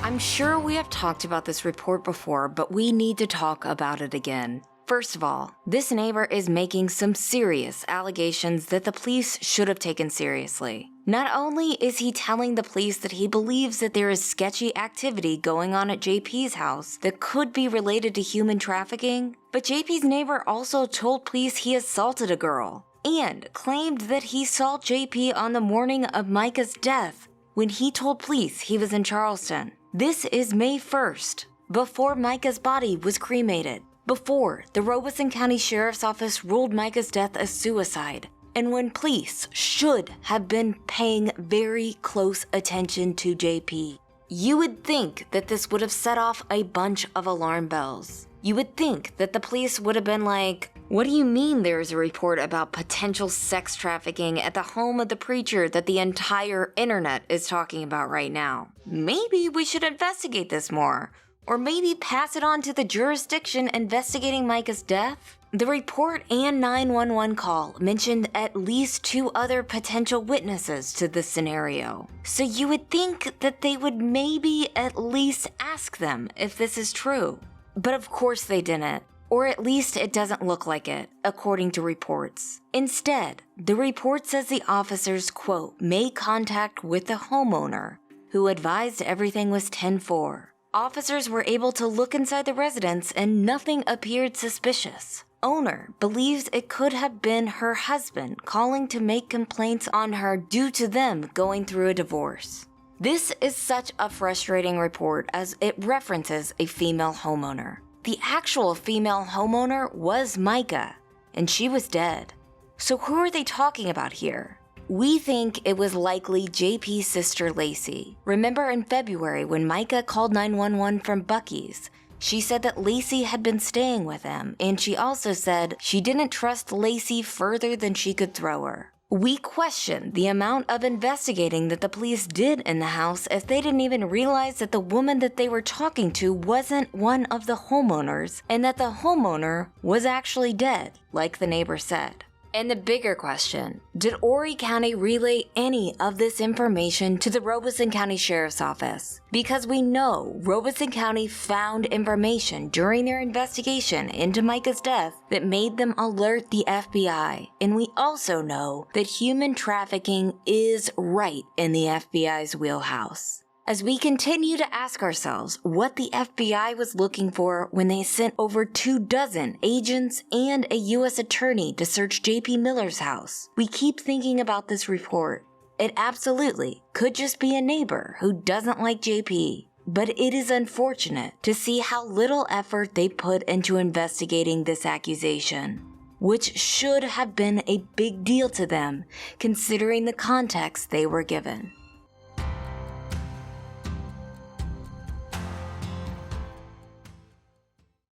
I'm sure we have talked about this report before, but we need to talk about it again. First of all, this neighbor is making some serious allegations that the police should have taken seriously. Not only is he telling the police that he believes that there is sketchy activity going on at JP's house that could be related to human trafficking, but JP's neighbor also told police he assaulted a girl and claimed that he saw JP on the morning of Mica's death when he told police he was in Charleston. This is May 1st, before Mica's body was cremated, before the Robeson County Sheriff's Office ruled Mica's death a suicide, and when police should have been paying very close attention to JP. You would think that this would have set off a bunch of alarm bells. You would think that the police would have been like, "What do you mean there is a report about potential sex trafficking at the home of the preacher that the entire internet is talking about right now? Maybe we should investigate this more. Or maybe pass it on to the jurisdiction investigating Mica's death?" The report and 911 call mentioned at least 2 other potential witnesses to this scenario. So you would think that they would maybe at least ask them if this is true. But of course they didn't. Or at least it doesn't look like it, according to reports. Instead, the report says the officers, quote, made contact with the homeowner, who advised everything was 10-4. Officers were able to look inside the residence and nothing appeared suspicious. Owner believes it could have been her husband calling to make complaints on her due to them going through a divorce. This is such a frustrating report as it references a female homeowner. The actual female homeowner was Mica, and she was dead. So who are they talking about here? We think it was likely JP's sister Lacey. Remember in February when Mica called 911 from Buc-ee's? She said that Lacey had been staying with him, and she also said she didn't trust Lacey further than she could throw her. We question the amount of investigating that the police did in the house if they didn't even realize that the woman that they were talking to wasn't one of the homeowners and that the homeowner was actually dead, like the neighbor said. And the bigger question, did Horry County relay any of this information to the Robeson County Sheriff's Office? Because we know Robeson County found information during their investigation into Mica's death that made them alert the FBI. And we also know that human trafficking is right in the FBI's wheelhouse. As we continue to ask ourselves what the FBI was looking for when they sent over 24 agents and a U.S. attorney to search JP Miller's house, we keep thinking about this report. It absolutely could just be a neighbor who doesn't like JP, but it is unfortunate to see how little effort they put into investigating this accusation, which should have been a big deal to them considering the context they were given.